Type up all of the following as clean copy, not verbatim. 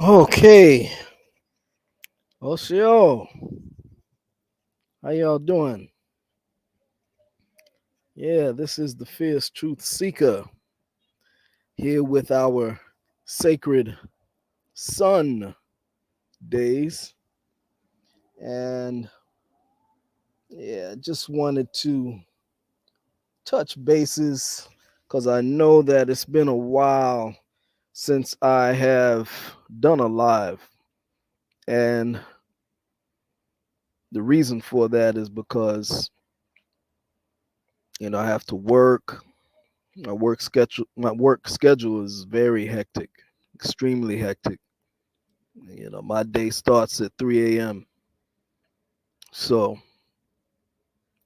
Okay. Osio, how y'all doing? Yeah, this is the Feerce Truth-Seeker here with our sacred sun days. And yeah, just wanted to touch bases because I know that it's been a while since I have done a live. And the reason for that is because, I have to work. My work schedule is very hectic, extremely hectic. My day starts at 3 a.m. So,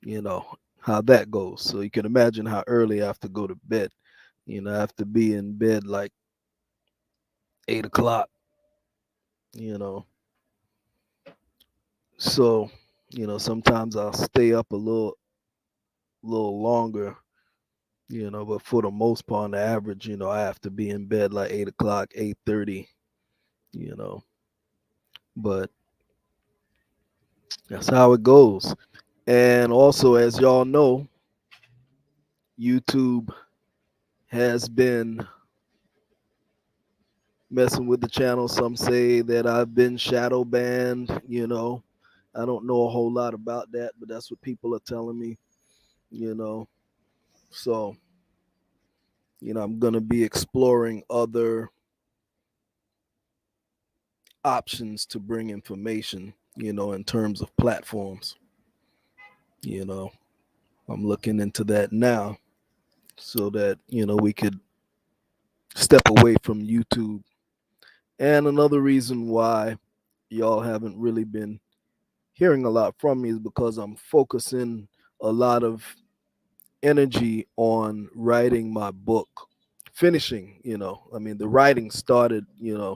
you know how that goes. So you can imagine how early I have to go to bed. I have to be in bed like 8 o'clock, you know. So, sometimes I'll stay up a little longer, but for the most part, on the average, I have to be in bed like 8 o'clock, 8:30, you know. But that's how it goes. And also, as y'all know, YouTube has been messing with the channel. Some say that I've been shadow banned. I don't know a whole lot about that, but that's what people are telling me, you know. So, I'm going to be exploring other options to bring information, in terms of platforms. You know, I'm looking into that now so that, we could step away from YouTube. And another reason why y'all haven't really been hearing a lot from me is because I'm focusing a lot of energy on writing my book, finishing. I mean, the writing started, uh,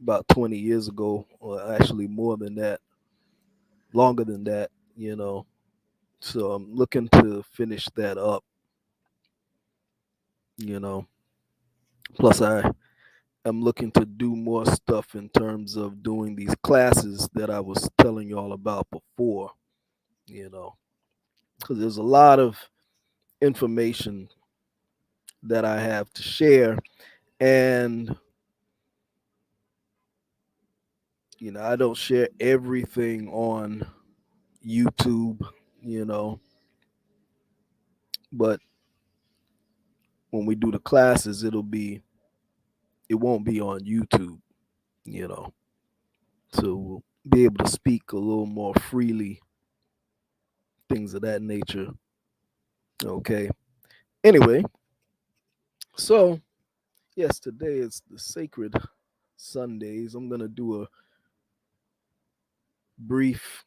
about 20 years ago, or actually more than that, longer. So I'm looking to finish that up, you know. Plus, I am looking to do more stuff in terms of doing these classes that I was telling y'all about before, you know, because there's a lot of information that I have to share. And, I don't share everything on YouTube, you know, but when we do the classes, it won't be on YouTube, you know, so we'll be able to speak a little more freely, things of that nature. Okay. Anyway, so yes, today is the sacred Sundays. I'm going to do a brief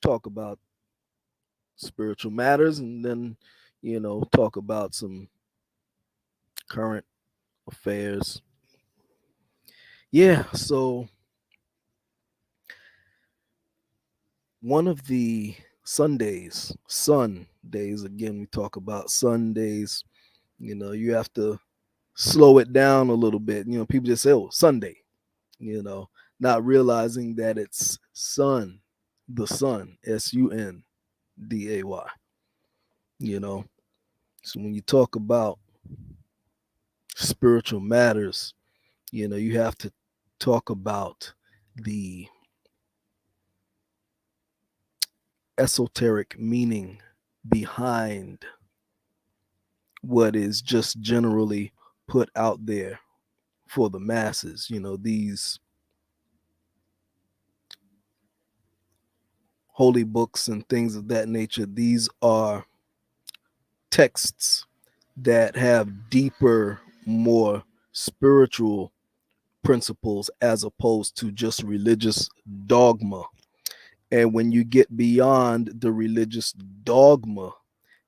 talk about spiritual matters and then, talk about some current affairs. Yeah, so one of the sun days, again, we talk about Sundays, you have to slow it down a little bit. People just say, oh, Sunday, you know, not realizing that it's sun, the sun, Sunday, you know. So when you talk about spiritual matters, you have to talk about the esoteric meaning behind what is just generally put out there for the masses. These holy books and things of that nature, these are texts that have deeper, more spiritual principles as opposed to just religious dogma. And when you get beyond the religious dogma,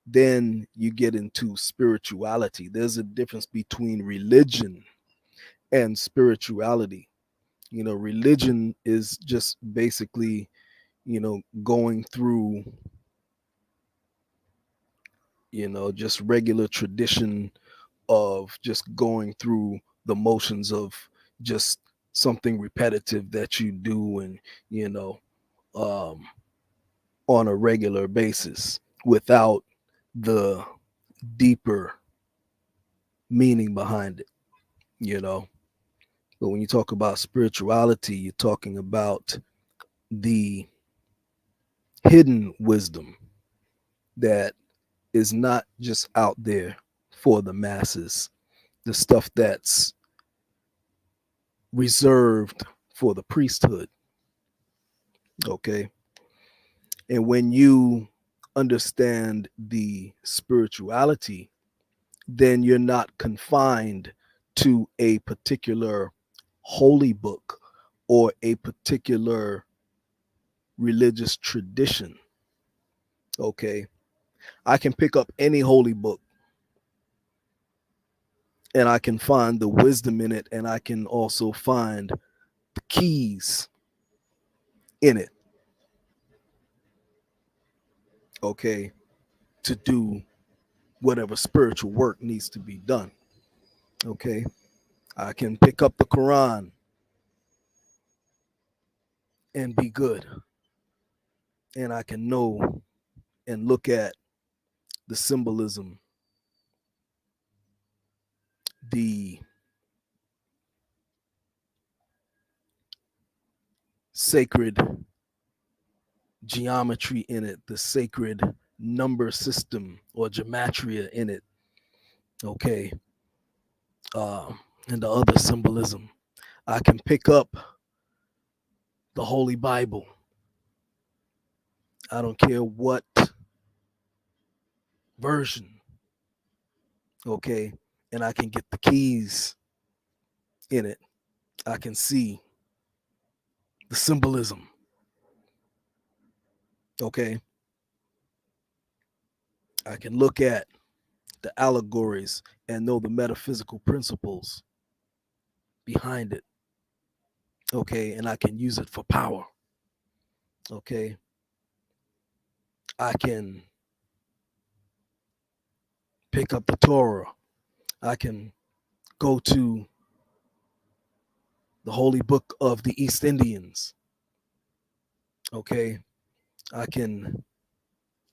then you get into spirituality. There's a difference between religion and spirituality. Religion is just basically, going through, just regular tradition of just going through the motions of just something repetitive that you do and you know um, on a regular basis without the deeper meaning behind it, you know. But when you talk about spirituality, you're talking about the hidden wisdom that is not just out there for the masses, the stuff that's reserved for the priesthood. Okay. And when you understand the spirituality, then you're not confined to a particular holy book or a particular religious tradition. Okay. I can pick up any holy book and I can find the wisdom in it, and I can also find the keys in it. Okay. To do whatever spiritual work needs to be done. Okay. I can pick up the Quran and be good. And I can know and look at the symbolism, the sacred geometry in it, the sacred number system or gematria in it. Okay. Uh, and the other symbolism. I can pick up the Holy Bible. I don't care what version. Okay. And I can get the keys in it. I can see the symbolism. Okay. I can look at the allegories and know the metaphysical principles behind it. Okay. And I can use it for power. Okay. I can pick up the Torah. I can go to the holy book of the East Indians. Okay. I can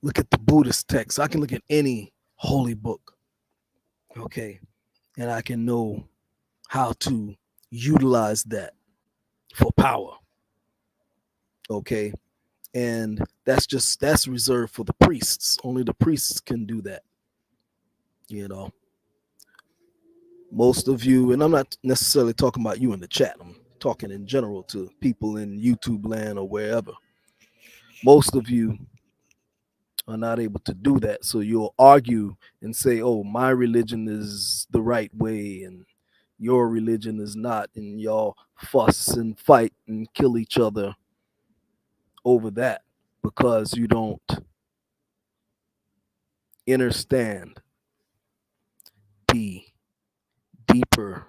look at the Buddhist texts. I can look at any holy book. Okay. And I can know how to utilize that for power. Okay. And that's reserved for the priests. Only the priests can do that. You know, most of you, and I'm not necessarily talking about you in the chat, I'm talking in general to people in YouTube land or wherever. Most of you are not able to do that. So you'll argue and say, oh, my religion is the right way and your religion is not. And y'all fuss and fight and kill each other over that because you don't understand the deeper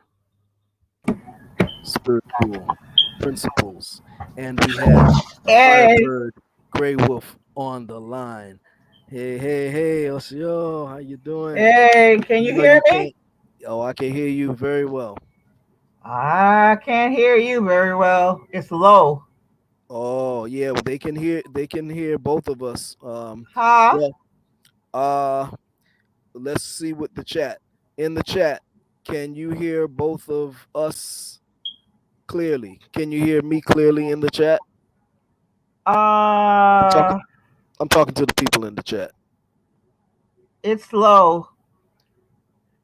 spiritual principles. And we have the Hey, Firebird Graywolf on the line. Hey, hey, hey, Osio, how you doing? hey, can You you know hear you me? can't. Oh, I can hear you very well. I can't hear you very well. It's low. Oh, yeah, well, they can hear both of us. Huh? Well, uh let's see what the chat. In the chat, can you hear both of us clearly? Can you hear me clearly in the chat? I'm talking Uh, I'm talking to the people in the chat. it's low.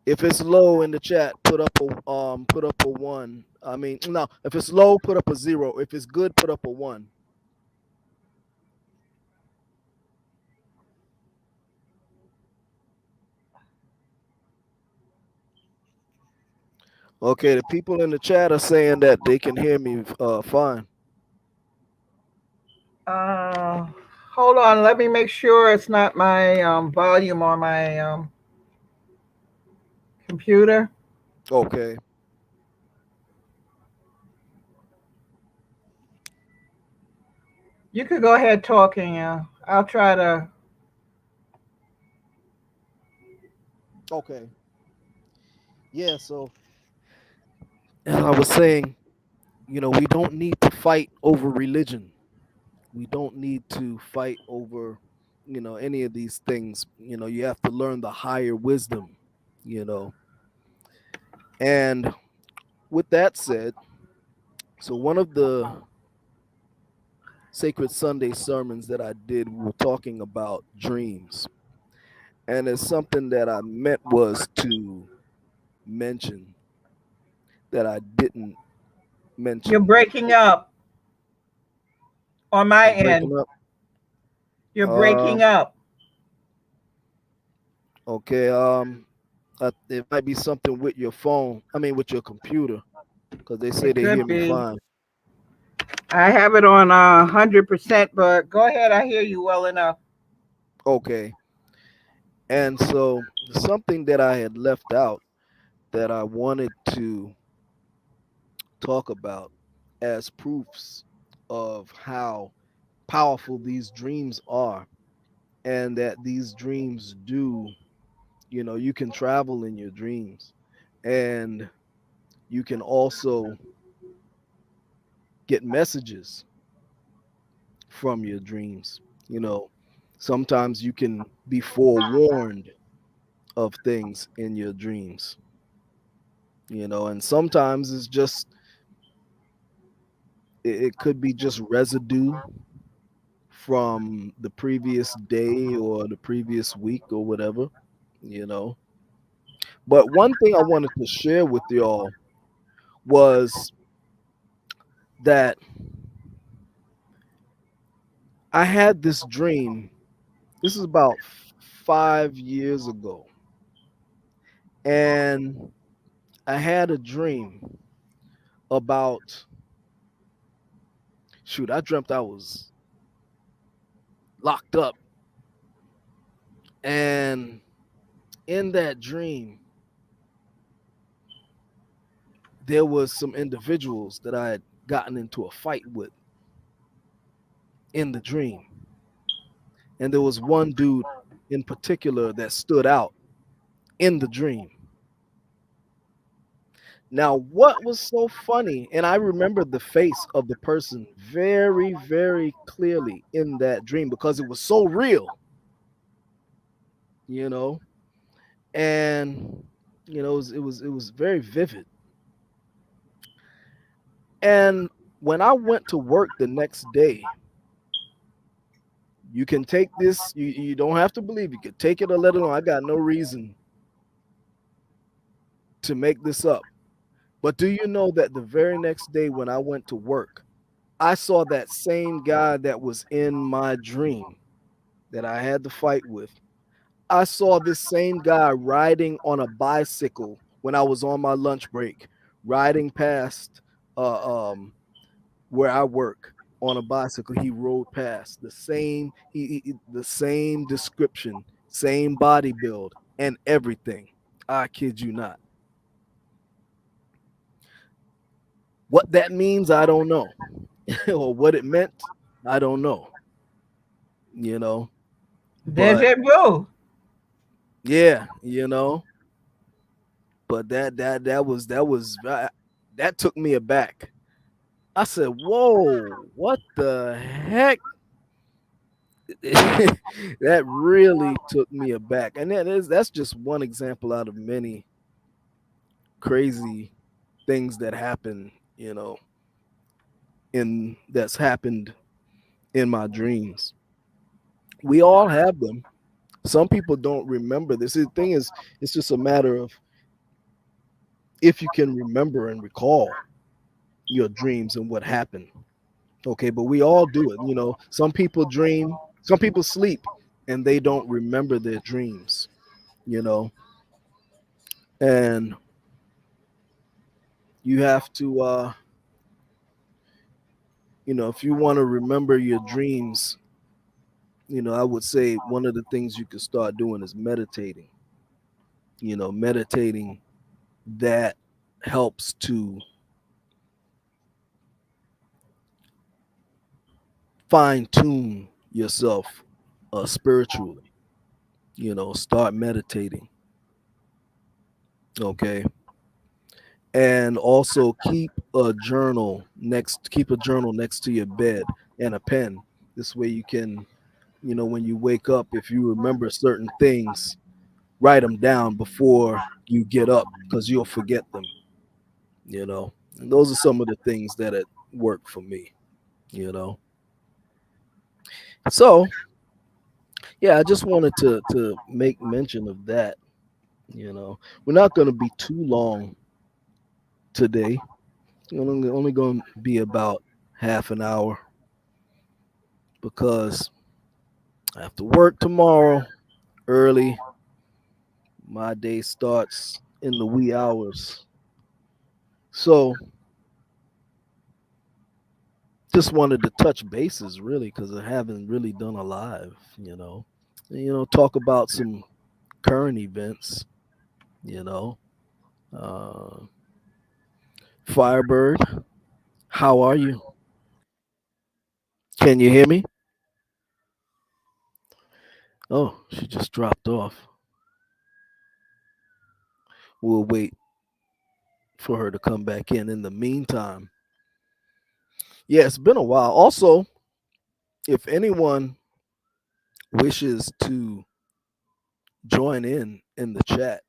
If it's low in the chat, put up a one. I mean, no, if it's low, put up a zero. If it's good, put up a one. Okay, the people in the chat are saying that they can hear me fine. Uh, Hold on. Let me make sure it's not my volume on my computer. Okay. You could go ahead talking. I'll try to. Okay. Yeah, so as I was saying, we don't need to fight over religion. We don't need to fight over, any of these things. You have to learn the higher wisdom, you know. And with that said, so one of the Sacred Sunday sermons that I did, we were talking about dreams. And it's something that I meant was to mention that I didn't You're mention. breaking up on my I'm end. breaking up. You're Uh, breaking up. okay. It might be something with your phone. I mean, with your computer, because they say It they hear could me be. fine. I have it on 100%, but go ahead. I hear you well enough. Okay. And so something that I had left out that I wanted to talk about as proofs of how powerful these dreams are, and that these dreams do, you can travel in your dreams, and you can also get messages from your dreams. you know Sometimes you can be forewarned of things in your dreams, and sometimes it's just, it could be just residue from the previous day or the previous week or whatever, you know. But one thing I wanted to share with y'all was that I had this dream. This is about 5 years ago. And I had a dream about, shoot, I dreamt I was locked up. And in that dream, there was some individuals that I had gotten into a fight with in the dream. And there was one dude in particular that stood out in the dream. Now, what was so funny, and I remember the face of the person very, very clearly in that dream because it was so real, you know, and it was very vivid. And when I went to work the next day, you can take this, you don't have to believe, you could take it or let it alone. I got no reason to make this up. But do you know that the very next day when I went to work, I saw that same guy that was in my dream that I had to fight with. I saw this same guy riding on a bicycle when I was on my lunch break, riding past where I work on a bicycle. He rode past the same, the same description, same body build, and everything. I kid you not. What that means, I don't know, or what it meant, I don't know. You know, but Deja vu. yeah, but that took me aback. I said, "Whoa, what the heck?" That really took me aback, and that's just one example out of many crazy things that happen, in that's happened in my dreams. We all have them. Some people don't remember this. The thing is, it's just a matter of if you can remember and recall your dreams and what happened. Okay, but we all do it. Some people dream, some people sleep, and they don't remember their dreams, you know, and you have to, if you want to remember your dreams, I would say one of the things you could start doing is meditating. Meditating, that helps to fine tune yourself spiritually. Start meditating. Okay. And also keep a journal next to your bed and a pen. This way you can, when you wake up, if you remember certain things, write them down before you get up because you'll forget them, you know. And those are some of the things that it work for me, you know. So yeah, I just wanted to make mention of that, you know. We're not going to be too long today. Only going to be about half an hour because I have to work tomorrow early. My day starts in the wee hours. So just wanted to touch bases really because I haven't really done a live, talk about some current events, you know. Uh, Firebird, how are you? Can you hear me? Oh, she just dropped off. We'll wait for her to come back in. In the meantime, yeah, it's been a while. Also, if anyone wishes to join in the chat,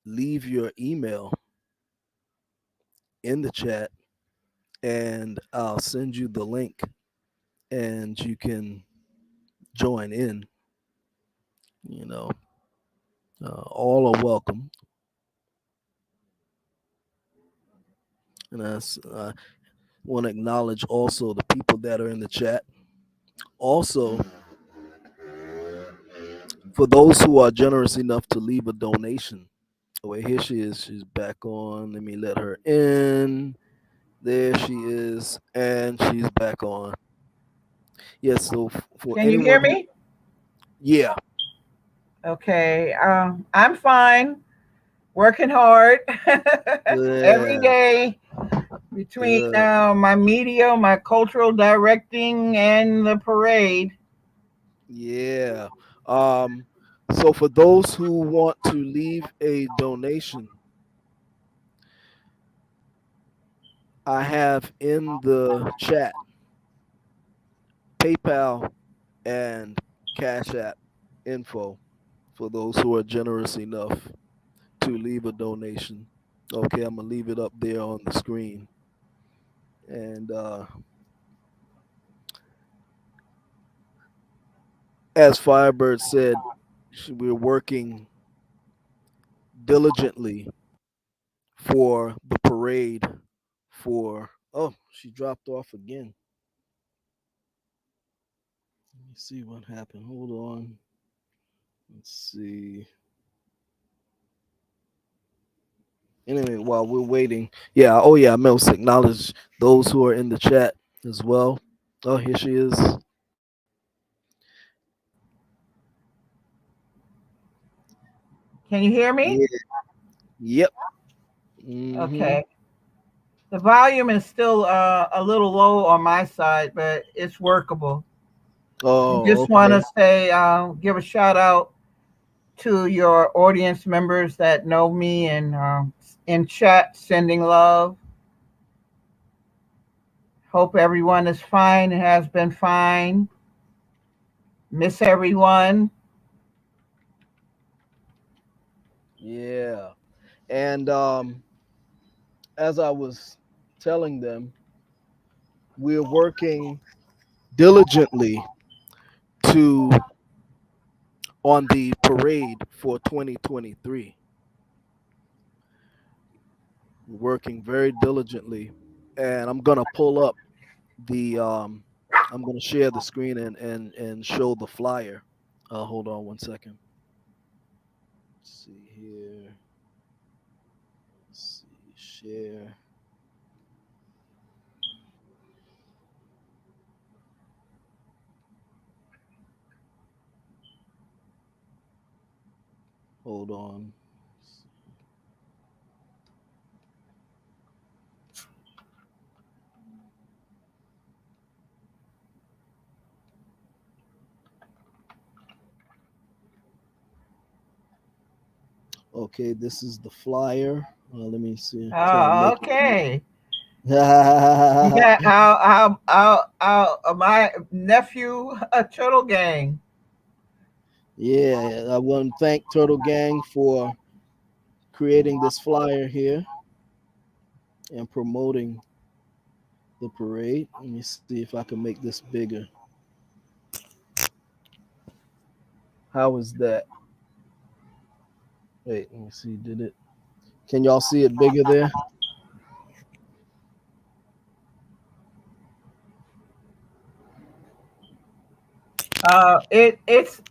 leave your email in the chat and I'll send you the link and you can join in. You know, all are welcome. And I want to acknowledge also the people that are in the chat. Also, for those who are generous enough to leave a donation. Oh, wait, here she is. She's back on. Let me let her in. There she is, and she's back on. Yes, so for Can you hear anyone who, me? yeah, Okay. I'm fine. Working hard every yeah, day between good, my media, my cultural directing, and the parade. yeah. Um, so for those who want to leave a donation, I have in the chat PayPal and Cash App info for those who are generous enough to leave a donation. Okay, I'm gonna leave it up there on the screen. And as Firebird said, we're working diligently for the parade. For she dropped off again. Let me see what happened. Hold on. Let's see. Anyway, while we're waiting, yeah. Oh yeah, I must acknowledge those who are in the chat as well. Oh, here she is. Can you hear me? Yeah. Yep. Mhm. Okay. The volume is still a little low on my side, but it's workable. I Oh, just want okay. to say, give a shout out to your audience members that know me and in chat, sending love. Hope everyone is fine and has been fine. Miss everyone. Yeah. And as I was telling them, we're working diligently to on the parade for 2023. We're working very diligently, and I'm gonna pull up the I'm gonna share the screen and show the flyer. Hold on one second. Let's see here. Let's see, share. Hold on. Okay, this is the flyer. Let me see. Try to make it big. Okay. You got my nephew, Turtle Gang. Yeah, I want to thank Turtle Gang for creating this flyer here and promoting the parade. Let me see if I can make this bigger. How is that? Wait, let me see. Did it? Can y'all see it bigger there? It's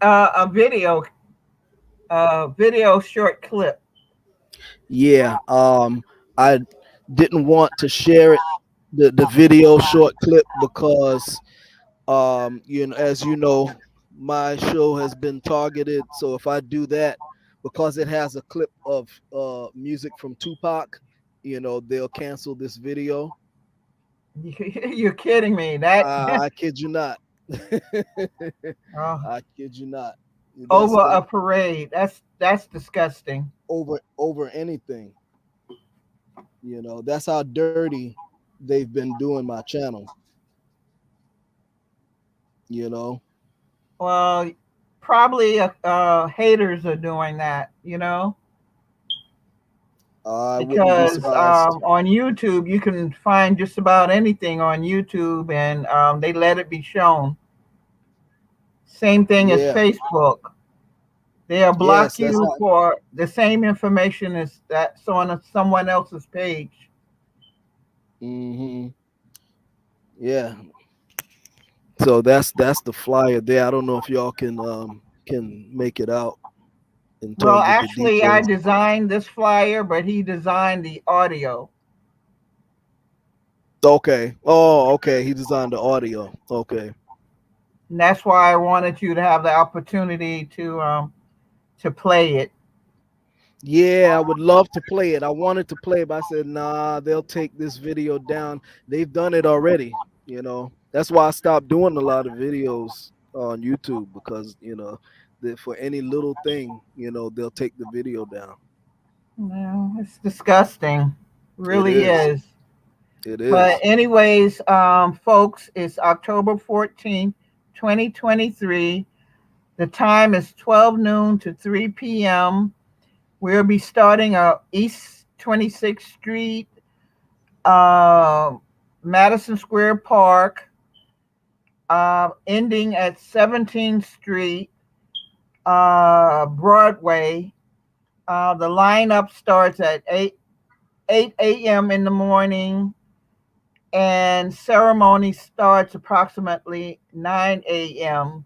a video short clip. Yeah. I didn't want to share it, the video short clip, because as you know, my show has been targeted. So if I do that, because it has a clip of music from Tupac, they'll cancel this video. You're kidding me. That I kid you not. uh, I kid you not. That's over that a parade. That's disgusting. over anything. That's how dirty they've been doing my channel. You know, Well, probably haters are doing that. I wouldn't be Because surprised. on YouTube you can find just about anything on YouTube, and they let it be shown. Same thing as Yeah. Facebook. They'll Yes, block that's you how. for the same information as that's on someone else's page. Hmm. Yeah. So that's the flyer there. I don't know if y'all can make it out in Well, terms of the actually, I details. designed this flyer, but he designed the audio. Okay. Oh, okay. He designed the audio. Okay. And that's why I wanted you to have the opportunity to play it. Yeah, I would love to play it. I wanted to play it, but I said, nah, they'll take this video down. They've done it already. That's why I stopped doing a lot of videos on YouTube, because, that for any little thing, they'll take the video down. No, it's disgusting. It Really is. is. It But is. anyways, folks, it's October 14th, 2023. The time is 12 noon to 3 p.m. We'll be starting at East 26th Street, uh, Madison Square Park, ending at 17th Street, Broadway. The lineup starts at 8 a.m. in the morning, and ceremony starts approximately 9 a.m.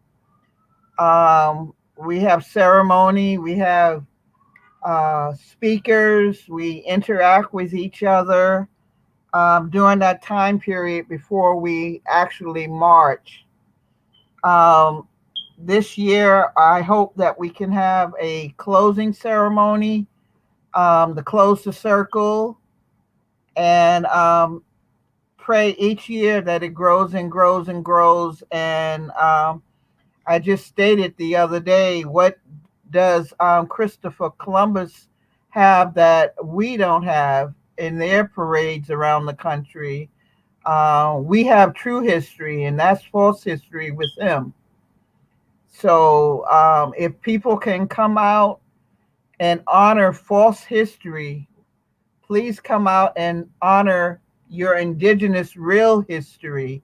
We have ceremony, we have speakers, we interact with each other during that time period before we actually march. Um, this year, I hope that we can have a closing ceremony to close the circle, and pray each year that it grows and grows and grows. And I just stated the other day, what does Christopher Columbus have that we don't have in their parades around the country? We have true history, and that's false history with him. So if people can come out and honor false history, please come out and honor your indigenous real history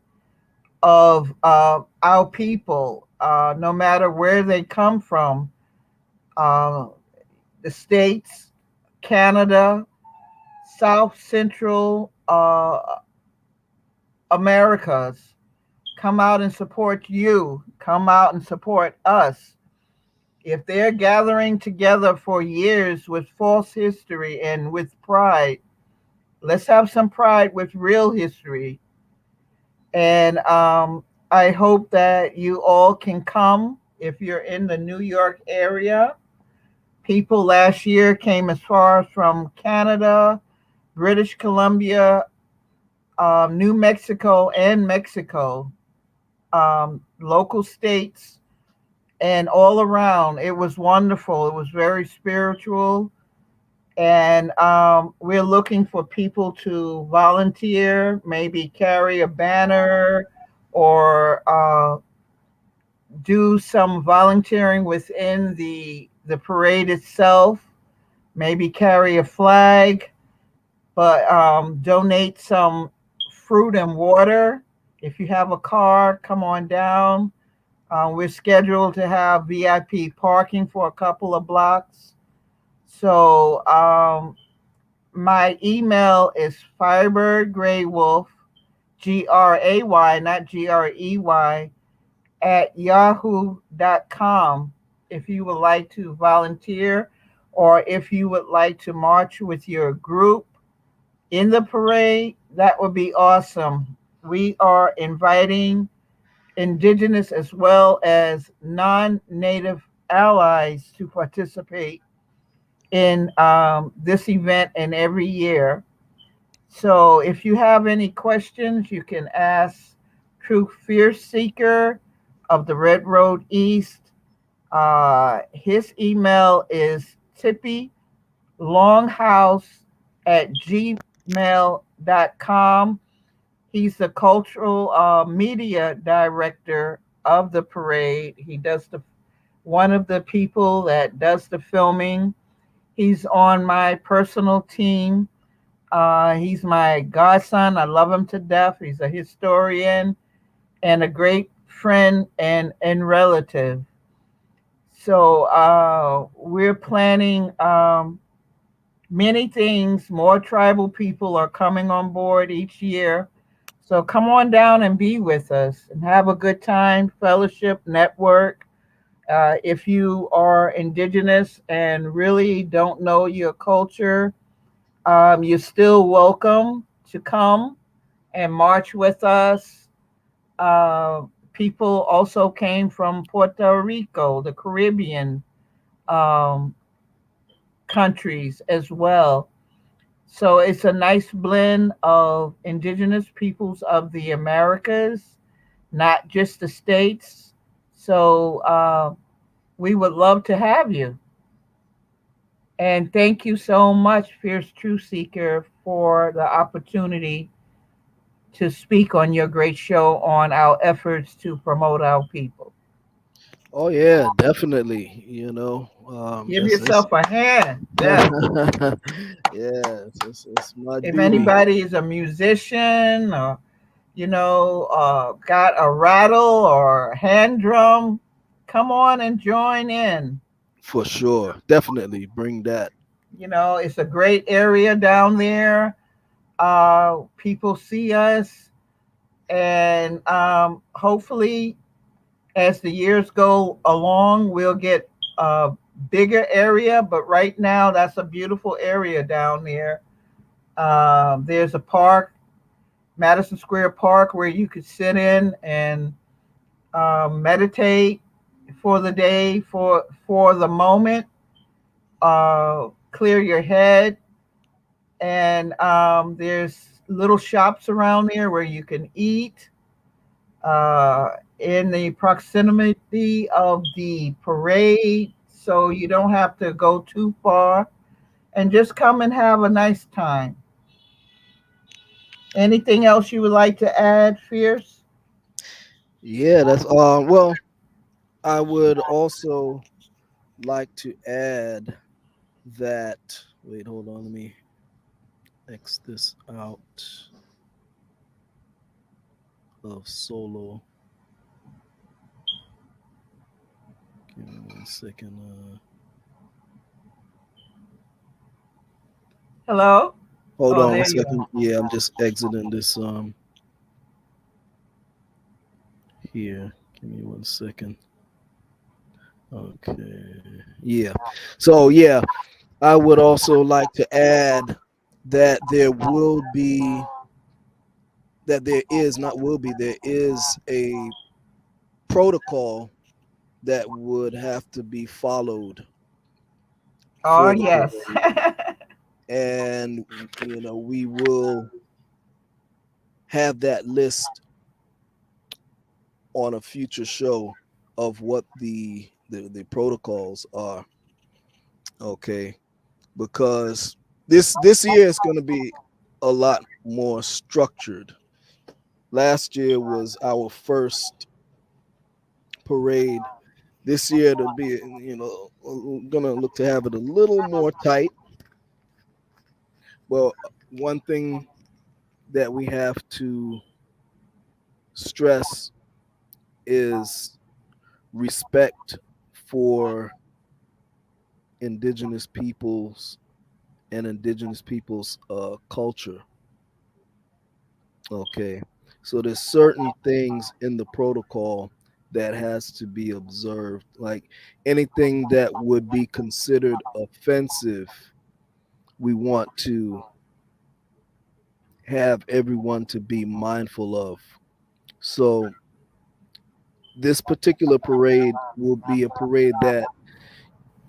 of our people, no matter where they come from, uh, the States, Canada, South Central Americas. Come out and support you. Come out and support us. If they're gathering together for years with false history and with pride, let's have some pride with real history. And I hope that you all can come if you're in the New York area. People last year came as far from Canada, British Columbia, New Mexico, and Mexico, local states, and all around. It was wonderful. It was very spiritual. And we're looking for people to volunteer, maybe carry a banner or do some volunteering within the parade itself, maybe carry a flag, but donate some fruit and water. If you have a car, come on down. We're scheduled to have VIP parking for a couple of blocks. So my email is Firebird Graywolf, Gray, not Grey, at yahoo.com if you would like to volunteer or if you would like to march with your group in the parade. That would be awesome. We are inviting indigenous as well as non-native allies to participate in this event and every year. So if you have any questions, you can ask Truth-Seeker of the Red Road East. His email is tippylonghouse at gmail.com. He's the cultural media director of the parade. He does the one of the people that does the filming. He's on my personal team. He's my godson. I love him to death. He's a historian and a great friend and relative. So we're planning many things. More tribal people are coming on board each year. So come on down and be with us and have a good time, fellowship, network. If you are indigenous and really don't know your culture, you're still welcome to come and march with us. Uh, People also came from Puerto Rico, the Caribbean um, countries as well. So it's a nice blend of indigenous peoples of the Americas, not just the states. So we would love to have you. And thank you so much, Fierce Truth-Seeker, for the opportunity to speak on your great show on our efforts to promote our people. Oh yeah, definitely. Give yourself a hand. yeah, Yeah. it's my If duty anybody is a musician or, got a rattle or a hand drum, come on and join in. for sure. Definitely bring that. It's a great area down there. People see us, and hopefully, as the years go along, we'll get a bigger area. But right now, that's a beautiful area down there. There's a park, Madison Square Park, where you could sit in and meditate for the day, for the moment, clear your head, and there's little shops around there where you can eat in the proximity of the parade, so you don't have to go too far, and just come and have a nice time. Anything else you would like to add, Fierce? Yeah, that's well, I would also like to add that wait, hold on, let me X this out of solo. Give me 1 second. Hello? Hold Oh, on one there you second. are. Yeah, I'm just exiting this here. Give me 1 second. Okay. Yeah. So yeah, I would also like to add that there is not will be there is a protocol that would have to be followed Oh, for the yes. parade, and we will have that list on a future show of what the protocols are. Okay. because this year is going to be a lot more structured. Last year was our first parade. This year to be, gonna look to have it a little more tight. Well, one thing that we have to stress is respect for indigenous peoples and indigenous peoples culture. Okay. So there's certain things in the protocol that has to be observed. Like anything that would be considered offensive, we want to have everyone to be mindful of. So this particular parade will be a parade that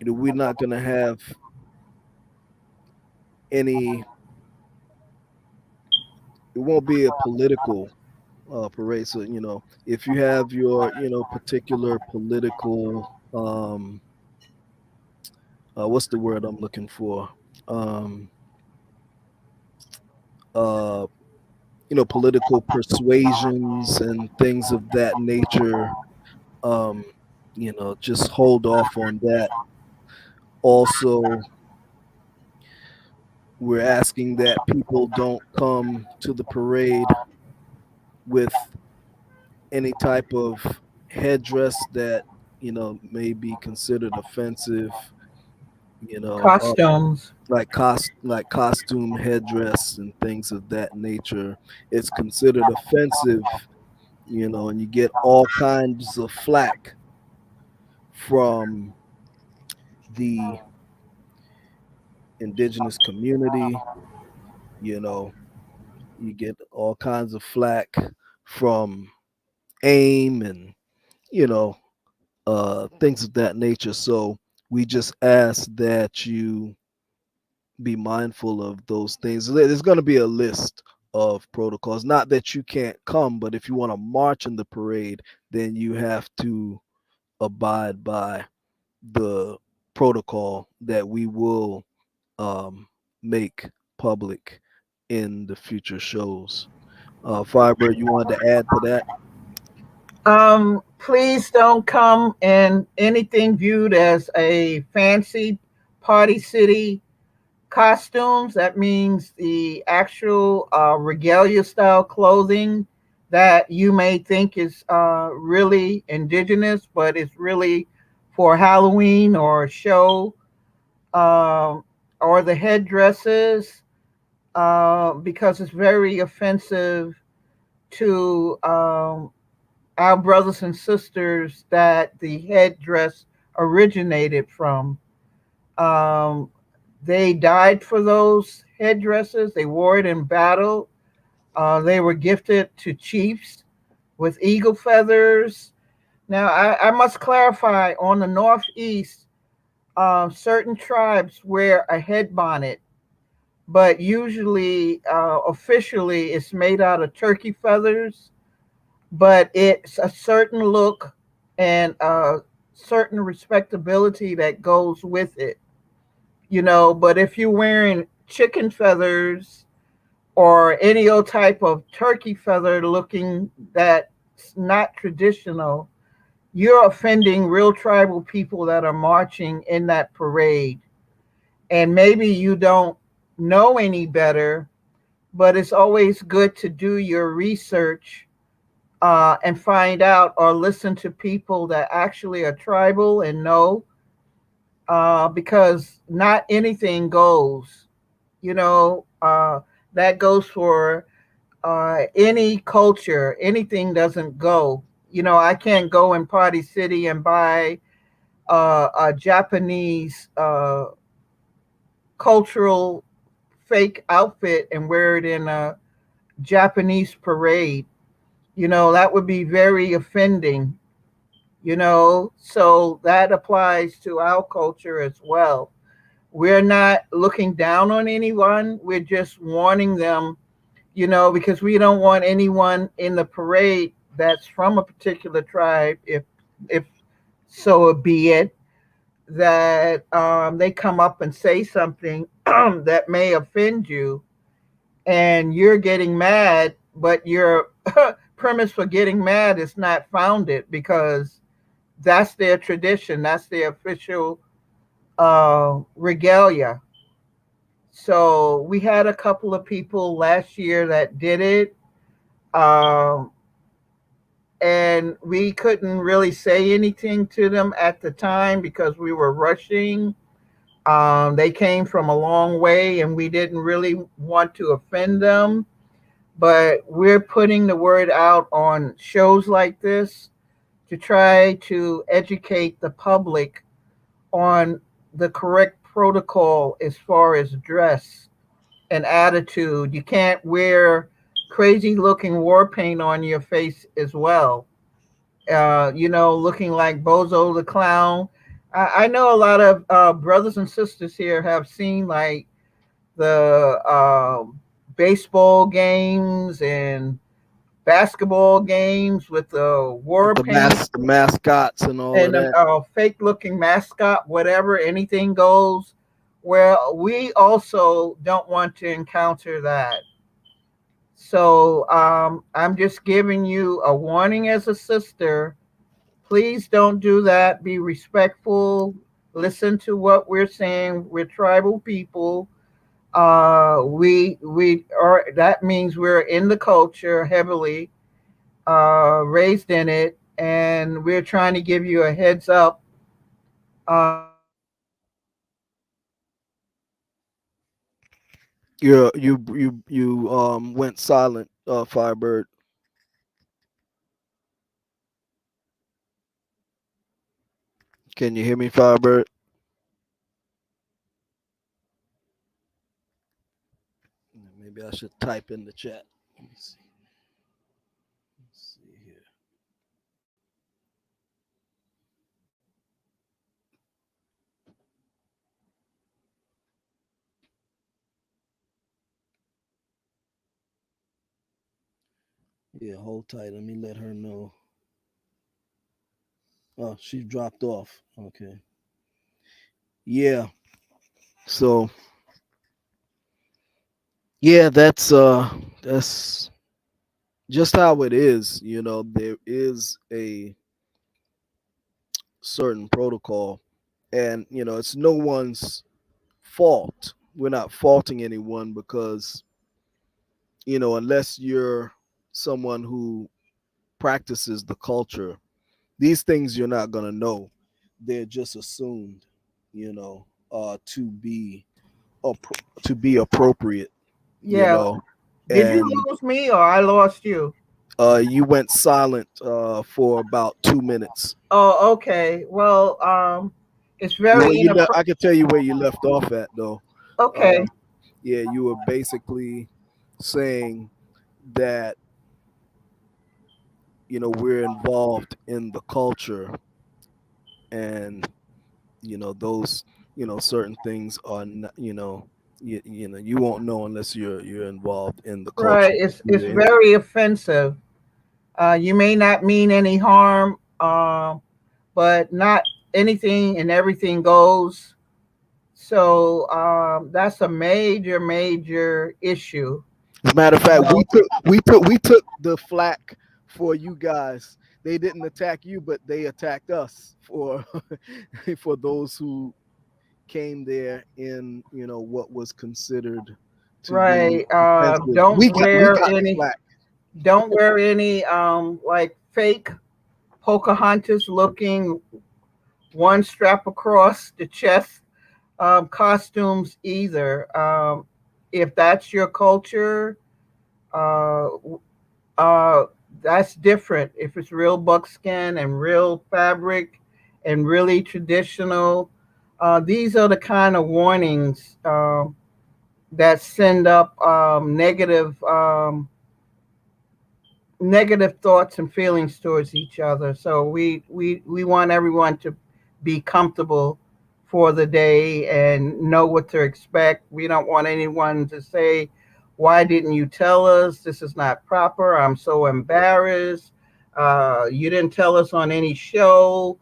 we're not going to have any. It won't be a political parade. So if you have your particular political what's the word I'm looking for? Um, uh, political persuasions and things of that nature. Um, just hold off on that. Also, we're asking that people don't come to the parade with any type of headdress that may be considered offensive. You know, Costumes. like costume headdress and things of that nature. It's considered offensive, and you get all kinds of flack from the indigenous community. You know, you get all kinds of flack from AIM and you know things of that nature. So we just ask that you be mindful of those things. There's going to be a list of protocols. Not that you can't come, but if you want to march in the parade, then you have to abide by the protocol that we will make public in the future shows. Firebird, you wanted to add to that? Please don't come in anything viewed as a fancy party city costumes. That means the actual regalia style clothing that you may think is really indigenous, but it's really for Halloween or a show, um, or the headdresses, because it's very offensive to our brothers and sisters that the headdress originated from. Um, they died for those headdresses. They wore it in battle. They were gifted to chiefs with eagle feathers. Now, I must clarify on the Northeast, certain tribes wear a head bonnet, but usually, officially, it's made out of turkey feathers, but it's a certain look and a certain respectability that goes with it, But if you're wearing chicken feathers or any old type of turkey feather looking that's not traditional, you're offending real tribal people that are marching in that parade. And maybe you don't know any better, but it's always good to do your research, and find out or listen to people that actually are tribal and know, because not anything goes. You know, that goes for any culture. Anything doesn't go. I can't go in Party City and buy a Japanese cultural fake outfit and wear it in a Japanese parade. That would be very offending. So that applies to our culture as well. We're not looking down on anyone. We're just warning them, because we don't want anyone in the parade that's from a particular tribe, if so be it, that they come up and say something that may offend you, and you're getting mad, but your premise for getting mad is not founded because that's their tradition, that's their official regalia. So we had a couple of people last year that did it. Um, and we couldn't really say anything to them at the time because we were rushing. They came from a long way and we didn't really want to offend them. But we're putting the word out on shows like this to try to educate the public on the correct protocol as far as dress and attitude. You can't wear crazy looking war paint on your face as well. Looking like Bozo the Clown. I know a lot of brothers and sisters here have seen like the baseball games and basketball games with the war paint The mascots and all of and that. fake looking mascot, whatever, anything goes. Well, we also don't want to encounter that. So I'm just giving you a warning as a sister. Please don't do that. Be respectful. Listen to what we're saying. We're tribal people. We are. That means we're in the culture heavily, raised in it, and we're trying to give you a heads up. You went silent, Firebird. Can you hear me, Firebird? Maybe I should type in the chat. Let me see. Let's see here. Yeah, hold tight. Let me let her know. Oh, she dropped off. Okay. Yeah. So yeah, that's just how it is. There is a certain protocol, and it's no one's fault. We're not faulting anyone because unless you're someone who practices the culture, these things you're not gonna know. They're just assumed, you know, to be to be appropriate, you Yeah. know. Did you And lose me or I lost you? you went silent for about 2 minutes. Oh, okay. Well, it's very Where I inappropriate. could tell you where you left off at though. Okay. Uh, yeah, you were basically saying that we're involved in the culture, and those certain things are not, you won't know unless you're involved in the Right. culture. It's very offensive. You may not mean any harm, but not anything and everything goes. So that's a major, major issue. As a matter of You fact, know, we took the flack for you guys. They didn't attack you, but they attacked us for for those who came there in what was considered to be right? offensive. We got the flack. Don't wear any like fake Pocahontas looking one strap across the chest costumes either. If that's your culture, uh, uh, that's different. If it's real buckskin and real fabric and really traditional, these are the kind of warnings that send up negative thoughts and feelings towards each other. So we want everyone to be comfortable for the day and know what to expect. We don't want anyone to say, "Why didn't you tell us? This is not proper. I'm so embarrassed. You didn't tell us on any show."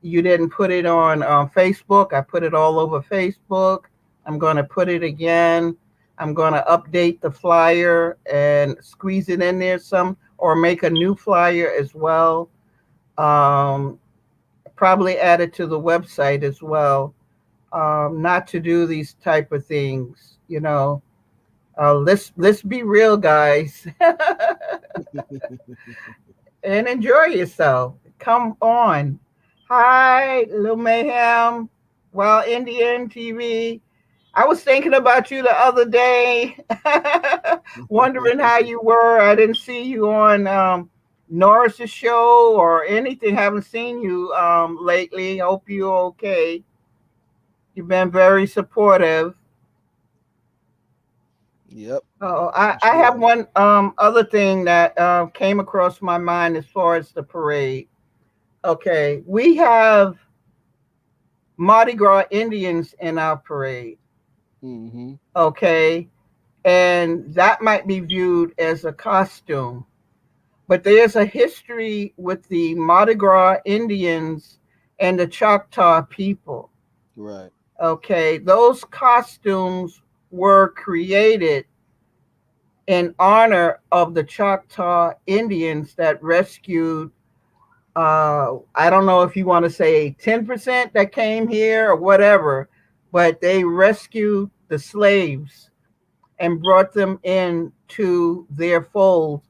You didn't put it on Facebook. I put it all over Facebook. I'm going to put it again. I'm going to update the flyer and squeeze it in there some, or make a new flyer as well. Um, Probably add it to the website as well. Not to do these type of things, you know. Let's be real, guys, and enjoy yourself. Come on. Hi, Lil Mayhem. Well, Indian TV. I was thinking about you the other day, wondering how you were. I didn't see you on Norris's show or anything. Haven't seen you lately. Hope you're okay. You've been very supportive. Yep, Oh, for I have sure. one other thing that came across my mind as far as the parade. Okay, we have Mardi Gras Indians in our parade. Hmm. Okay, and that might be viewed as a costume, but there's a history with the Mardi Gras Indians and the Choctaw people. Right. Okay, those costumes were created in honor of the Choctaw Indians that rescued. I don't know if you want to say 10% that came here or whatever, but they rescued the slaves and brought them in to their fold,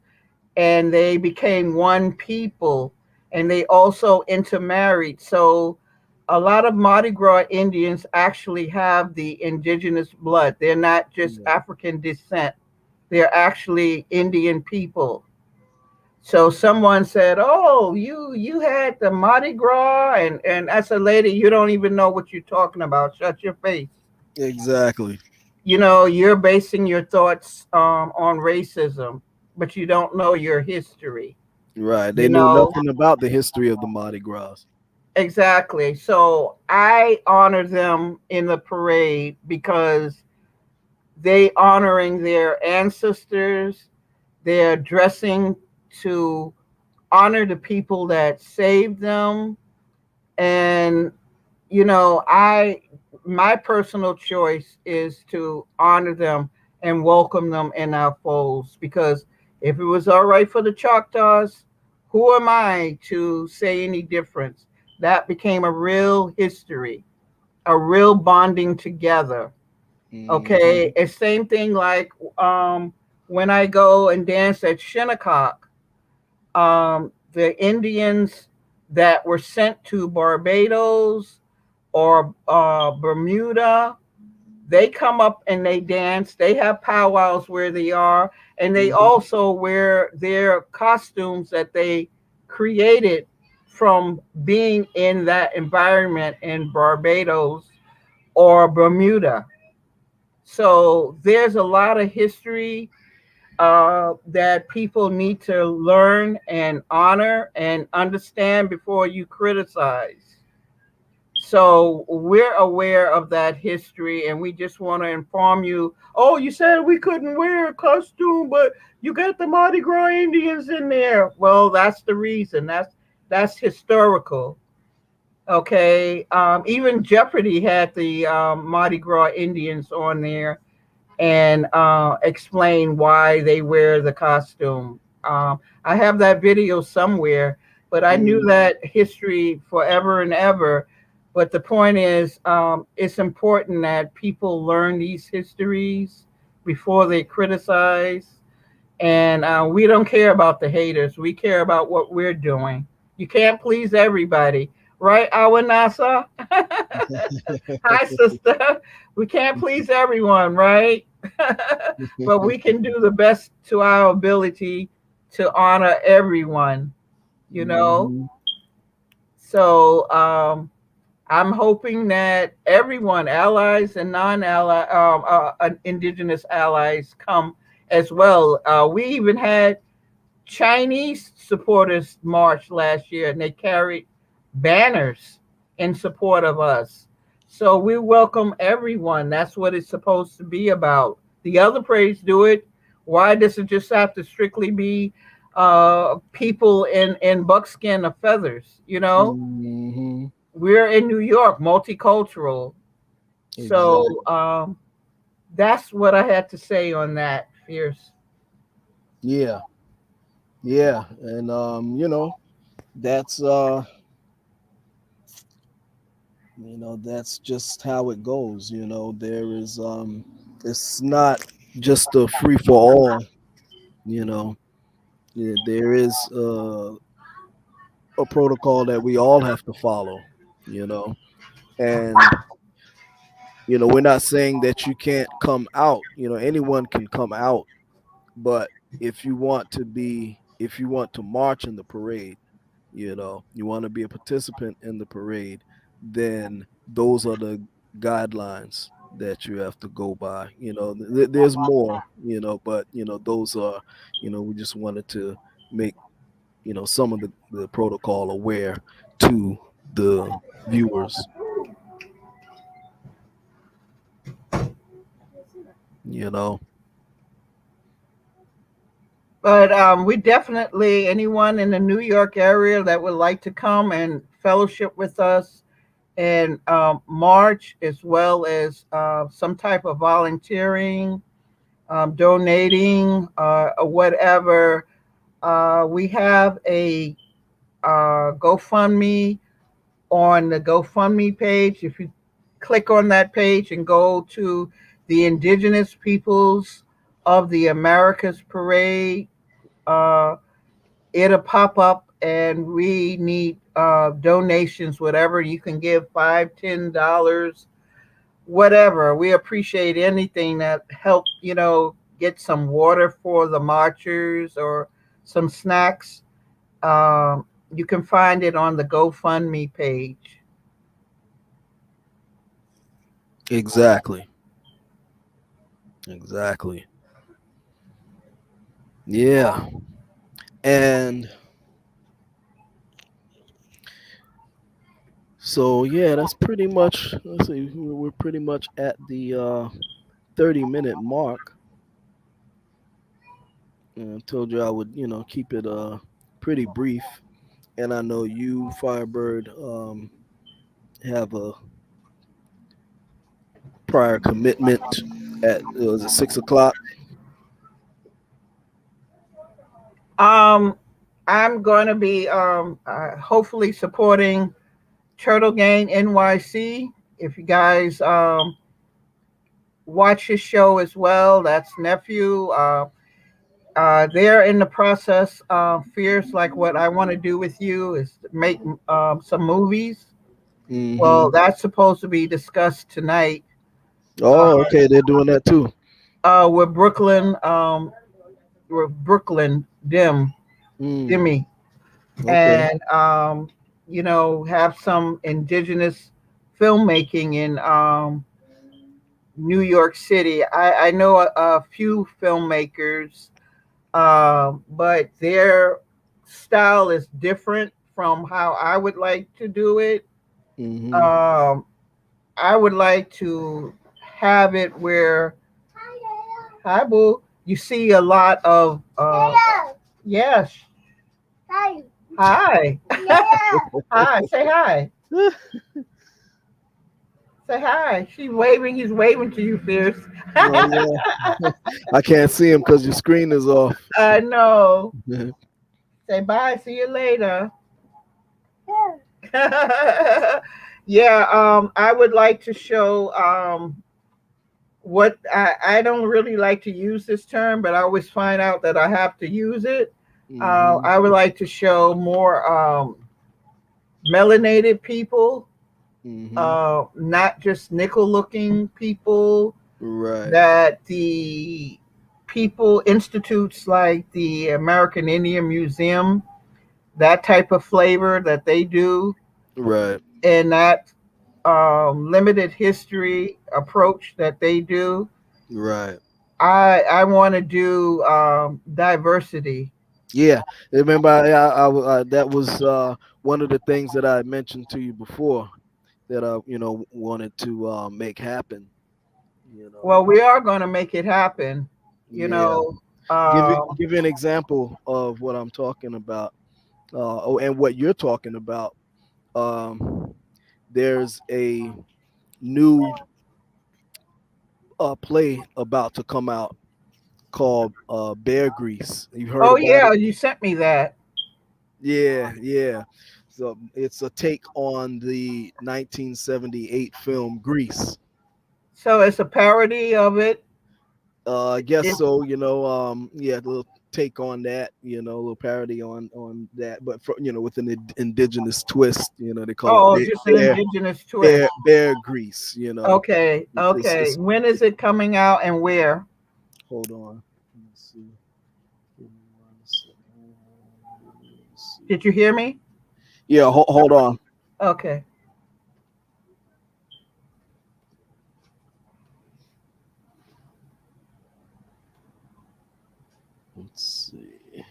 and they became one people, and they also intermarried. So a lot of Mardi Gras Indians actually have the indigenous blood. They're not just Right. African descent, they're actually Indian people. So someone said, "Oh, you had the Mardi Gras," and I said, "Lady, you don't even know what you're talking about. Shut your face." Exactly. You know, you're basing your thoughts on racism, but you don't know your history. Right. They You knew know, nothing about the history of the Mardi Gras. exactly. So I honor them in the parade because they honoring their ancestors. They're dressing to honor the people that saved them. And you know, I my personal choice is to honor them and welcome them in our folds, because if it was all right for the Choctaws, who am I to say any difference? That became a real history, a real bonding together. Okay, Hmm. it's same thing like um, when I go and dance at Shinnecock, the Indians that were sent to Barbados or Bermuda, they come up and they dance. They have powwows where they are, and they Hmm. also wear their costumes that they created from being in that environment in Barbados or Bermuda. So there's a lot of history that people need to learn and honor and understand before you criticize. So we're aware of that history, and we just want to inform you. Oh, you said we couldn't wear a costume, but you got the Mardi Gras Indians in there. Well, that's the reason. That's historical. Okay. Even Jeopardy had the Mardi Gras Indians on there, and explain why they wear the costume. I have that video somewhere, but I knew Hmm. that history forever and ever. But the point is, it's important that people learn these histories before they criticize. And we don't care about the haters. We care about what we're doing. You can't please everybody, right, our NASA? Hi, sister. We can't please everyone, right? But we can do the best to our ability to honor everyone, you know? Hmm. So I'm hoping that everyone, allies and non-ally, indigenous allies, come as well. We even had Chinese supporters march last year, and they carried banners in support of us. So we welcome everyone. That's what it's supposed to be about. The other parades do it. Why does it just have to strictly be people in buckskin or feathers? You know, Hmm. we're in New York, multicultural. So Exactly. that's what I had to say on that, Fierce. Yeah. Yeah. And that's that's just how it goes. There is it's not just a free for all. you know Yeah, there is a protocol that we all have to follow. you know and we're not saying that you can't come out. Anyone can come out, but if you want to march in the parade, you want to be a participant in the parade, then those are the guidelines that you have to go by. There's more, but those are, we just wanted to make some of the protocol aware to the viewers. you know But we definitely, anyone in the New York area that would like to come and fellowship with us and march, as well as some type of volunteering, donating, or whatever. We have a GoFundMe on the GoFundMe page. If you click on that page and go to the Indigenous Peoples of the Americas Parade, uh, it'll pop up, and we need donations, whatever you can give, $5, $10, whatever. We appreciate anything that help, get some water for the marchers or some snacks. You can find it on the GoFundMe page. exactly. Exactly. Yeah. And so, yeah, that's pretty much, let's see, we're pretty much at the 30-minute mark. And I told you I would, keep it pretty brief. And I know you, Firebird, have a prior commitment at, was it 6 o'clock? Um, I'm going to be hopefully supporting Turtle Gang NYC. If you guys watch his show as well, that's nephew. They're in the process. Fierce, like what I want to do with you is make some movies. Mm-hmm. Well, that's supposed to be discussed tonight. Uh, Oh, okay, they're doing that too. with Brooklyn, Dim, Mm, Dimmy, okay. and have some indigenous filmmaking in New York City. I know a few filmmakers, but their style is different from how I would like to do it. Mm-hmm. Um, I would like to have it where, hi, boo, you see a lot of, yes, hi, hi, say hi. Say hi. She's waving. He's waving to you, Fierce. Oh yeah. I can't see him because your screen is off. I know. Say bye. See you later. Yeah. I would like to show what I don't really like to use this term, but I always find out that I have to use it. Mm-hmm. I would like to show more melanated people, Mm-hmm. not just nickel looking people, Right. that the people institutes like the American Indian Museum, that type of flavor that they do, Right. and that limited history approach that they do. Right. I want to do diversity. Yeah. Remember, that was one of the things that I mentioned to you before that I, wanted to make happen. You know. Well, we are going to make it happen. You Yeah. know, Give you um, give you an example of what I'm talking about, and what you're talking about. Um, there's a new play about to come out called Bear Grease. You heard Oh about yeah, it? you sent me that. Yeah, yeah. So it's a take on the 1978 film Grease. So it's a parody of it. I guess It, so. Yeah, a little take on that. A little parody on that, but with an indigenous twist. They call it oh, just an indigenous twist. bear grease. Okay, okay. It's When is it coming out and where? hold on. Let me see. Give me 1 second. Let's see. Did you hear me? Yeah, hold on. Okay. Let's see.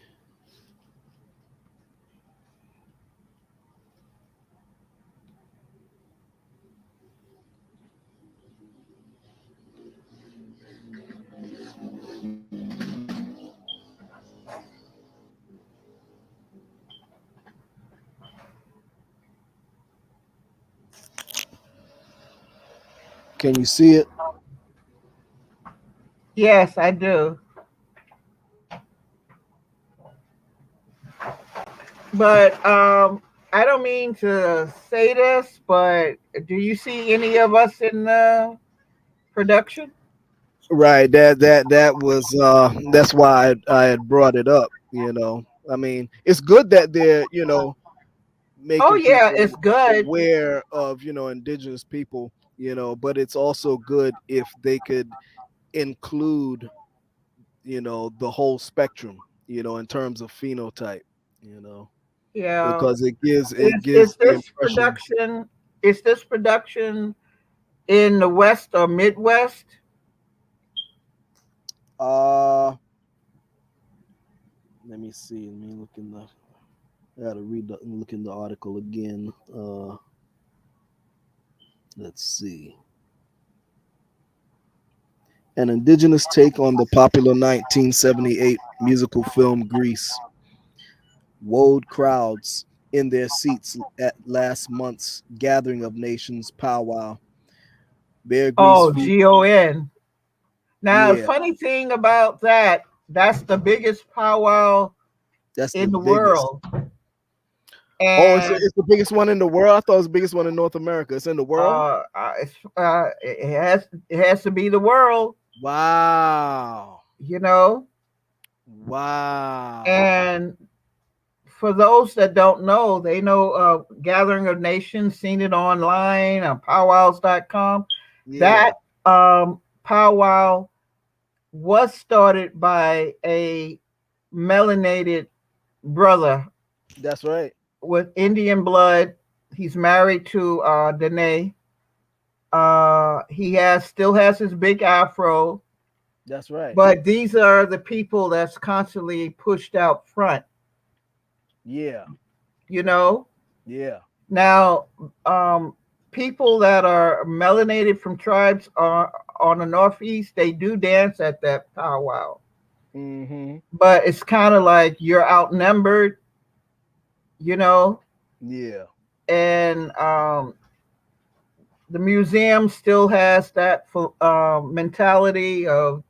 Can you see it? Yes, I do. But I don't mean to say this, but do you see any of us in the production? Right. That was that's why I had brought it up. I mean, it's good that they're Oh making yeah, people it's good. aware of indigenous people. But it's also good if they could include the whole spectrum. In terms of phenotype. You know, Yeah. because it Is gives the this impression. production is this production in the West or Midwest? Uh, let me see. Let me look in the. I gotta look in the article again. Let's see. An indigenous take on the popular 1978 musical film Grease wowed crowds in their seats at last month's Gathering of Nations powwow. Bear Grease Oh, featured. GON. Now, the Yeah, funny thing about that, that's the biggest powwow that's the in the biggest. world. Oh, And it's the biggest one in the world. I thought it was the biggest one in North America. It's in the world. it has to be the world, Wow, you know. wow. And for those that don't know, they know Gathering of Nations, seen it online on powwows.com. Yeah, That powwow was started by a melanated brother that's right. with Indian blood. He's married to Danae. He has still has his big afro, That's right. but these are the people that's constantly pushed out front. Yeah, You know, yeah. now people that are melanated from tribes are on the northeast. They do dance at that powwow, Mm-hmm. but it's kind of like you're outnumbered. You know, Yeah. and the museum still has that mentality of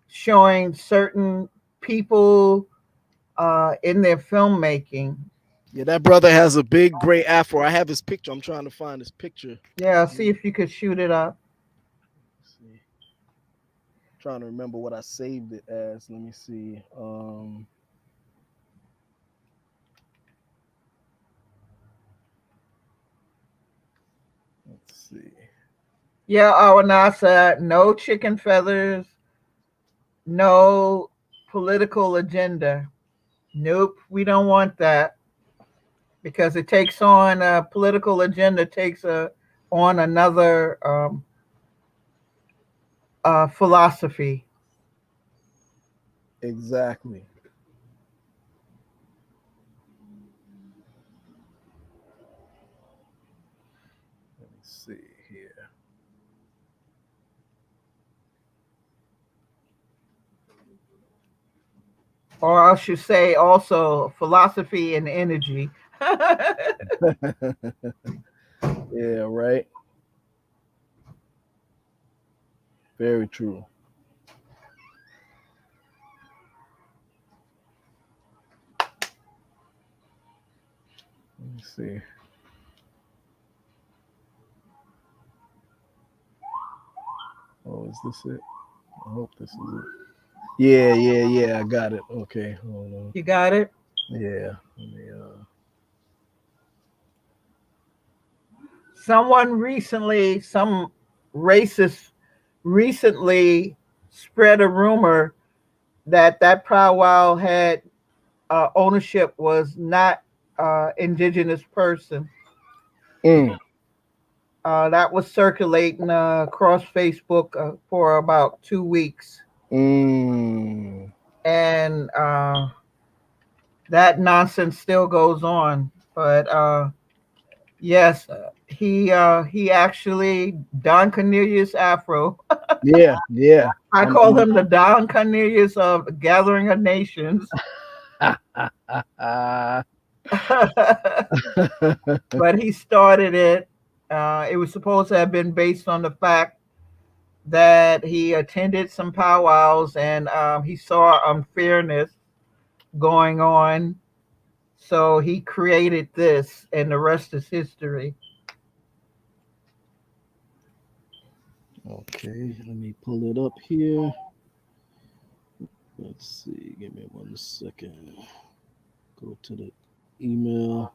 showing certain people in their filmmaking. Yeah, that brother has a big gray afro. I have his picture. I'm trying to find his picture. Yeah, Let see me if you could shoot it up. see. Trying to remember what I saved it as. Let me see. Let's see. Yeah, our NASA, no chicken feathers, no political agenda. Nope, we don't want that because it takes on a political agenda, takes on another philosophy. Exactly. Let me see here. Or I should say also philosophy and energy. Yeah, right. Very true. Let me see. Oh, is this it? I hope this is it. Yeah, yeah, yeah. I got it. Okay, hold on. You got it? Yeah. Let me, Someone recently, some racist recently spread a rumor that that powwow had ownership was not indigenous person. mm, That was circulating across Facebook for about 2 weeks, mm. and that nonsense still goes on. But yes, he actually Don Cornelius Afro. Yeah, yeah. I call him the Don Cornelius of the Gathering of Nations. But he started it. It was supposed to have been based on the fact that he attended some powwows and he saw unfairness going on. So he created this, and the rest is history. Okay, let me pull it up here. Let's see. Give me 1 second. Go to the email.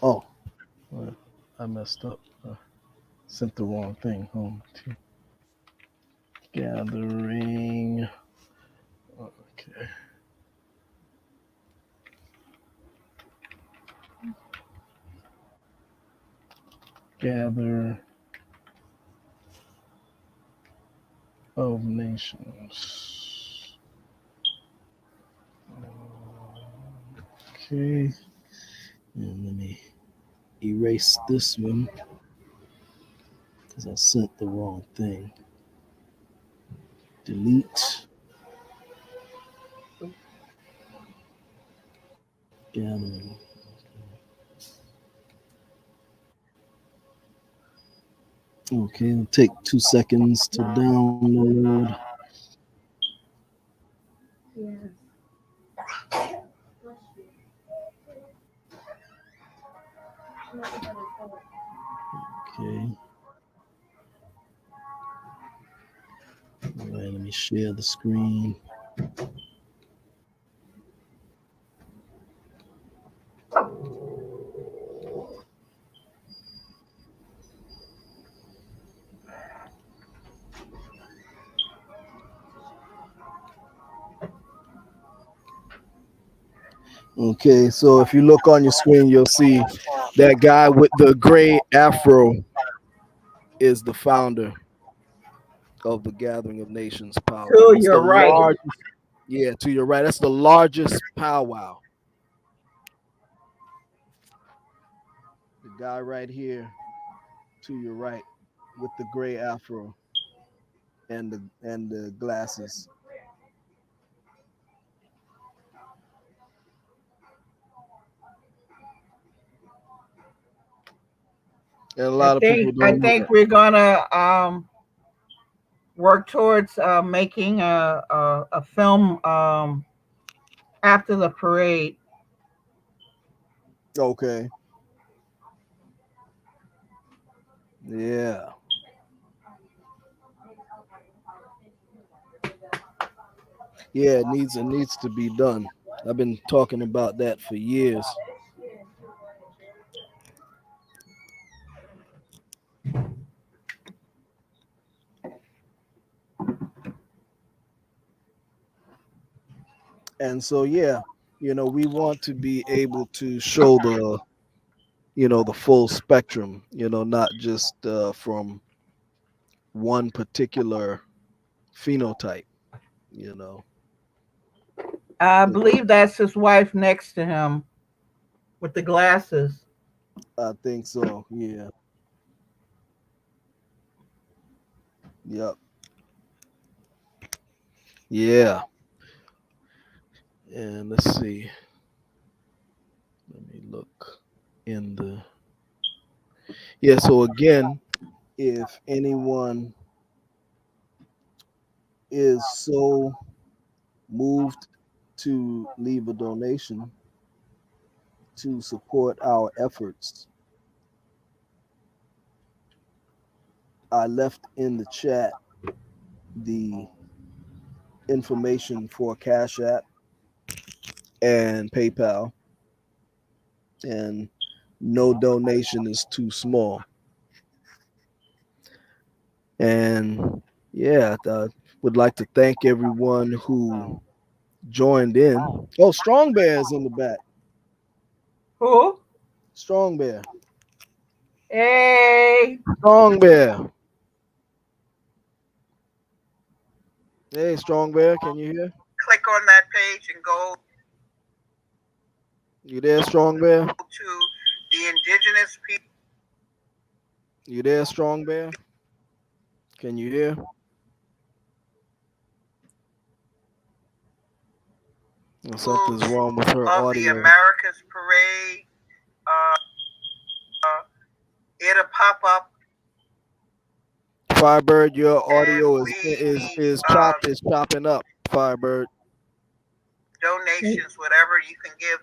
Oh, uh, I messed up. Sent the wrong thing home. Gathering. Okay. Gather of Nations. Okay. And let me erase this one because I sent the wrong thing. Delete. Gathering. Okay, it'll take 2 seconds to download. Okay. All right, let me share the screen. Okay, so if you look on your screen, you'll see that guy with the gray afro is the founder of the Gathering of Nations powwow. To It's the your right. largest, yeah, to your right. That's the largest powwow. The guy right here to your right with the gray afro and the glasses. And a I lot of people think I don't know think that. we're gonna work towards making a film after the parade. Okay. Yeah. Yeah, it needs to be done. I've been talking about that for years. And so yeah, we want to be able to show the full spectrum, not just from one particular phenotype, you know. I believe that's his wife next to him with the glasses. I think so. Yeah. Yep. Yeah. And let's see. Let me look in the. Yeah. So again, if anyone is so moved to leave a donation to support our efforts, I left in the chat the information for Cash App and PayPal, and no donation is too small. And yeah, I would like to thank everyone who joined in. Oh, Strong Bear is in the back. Who? Strong Bear. Hey. Strong Bear. Hey, Strong Bear, can you hear? Click on that page and go You there, Strong Bear? to the Indigenous Peoples You there, Strong Bear? Can you hear? Well, something's wrong with her of the audio. Americas Parade. Uh, it'll pop up Firebird, your and audio we need is chopping up. Firebird, donations, whatever you can give.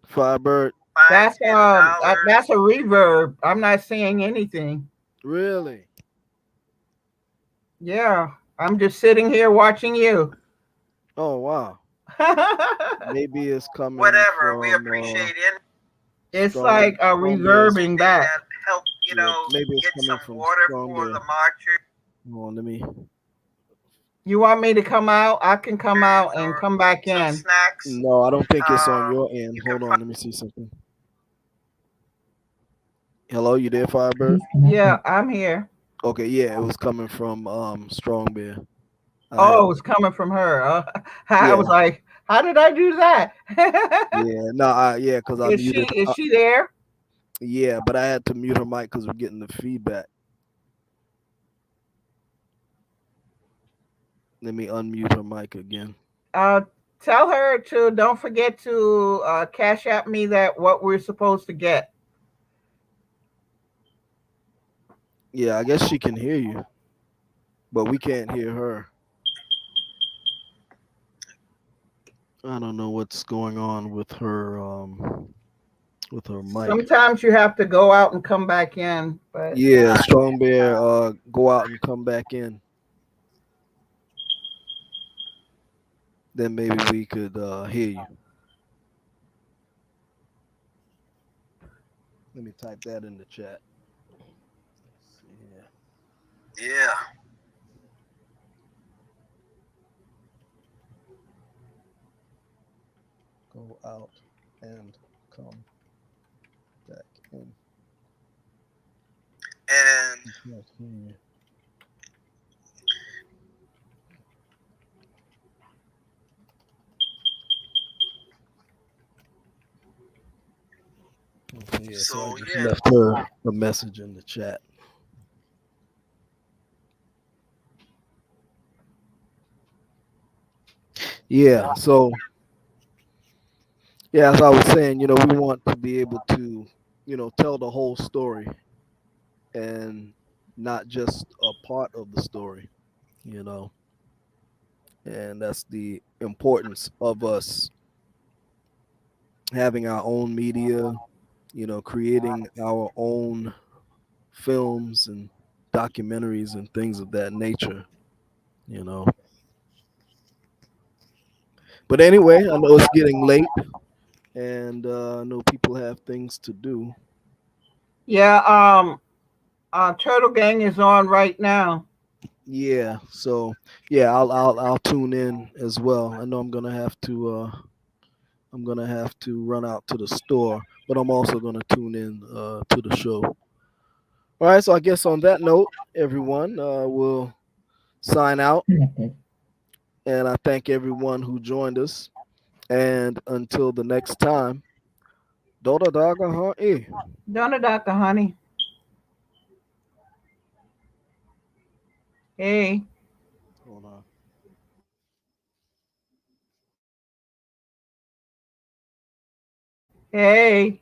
Firebird. That's that's a reverb. I'm not saying anything. Really? Yeah, I'm just sitting here watching you. Oh wow. Maybe it's coming Whatever. We from appreciate it. It's Strong like a Strong Bear's. reverbing back. That help Yeah, maybe it's get coming some from water Strong for Bear. the marchers. Hold on, let me. You want me to come out? I can come out and come back in. Snacks. No, I don't think it's on your end. You Hold on, let me see something. Hello, you there, Firebird? Yeah, I'm here. Okay, yeah, it was coming from Strong Bear. I had Oh, it's coming from her. I yeah, was like, how did I do that? yeah, no, yeah, because I Is she muted. is she there? Yeah, but I had to mute her mic because we're getting the feedback. Let me unmute her mic again. Uh, Tell her to don't forget to cash at me that what we're supposed to get. Yeah, I guess she can hear you, but we can't hear her. I don't know what's going on with her mic. Sometimes you have to go out and come back in, but Yeah, Strong Bear, go out and come back in. Then maybe we could hear you. Let me type that in the chat. Let's see here. yeah. Go out and come back in. And Can't hear you. Okay, yeah, so I just left her a message in the chat. Yeah, so yeah, as I was saying, we want to be able to, tell the whole story and not just a part of the story, you know. And that's the importance of us having our own media, creating our own films and documentaries and things of that nature, you know. But anyway, I know it's getting late, and I know people have things to do. yeah, Turtle Gang is on right now. Yeah, so yeah, I'll tune in as well. I know I'm gonna have to run out to the store, but I'm also gonna tune in to the show. All right, so I guess on that note, everyone, we'll sign out, and I thank everyone who joined us. And until the next time, Doda Daga Ha E. Donna Dr. Honey. Hey, Hold on. hey.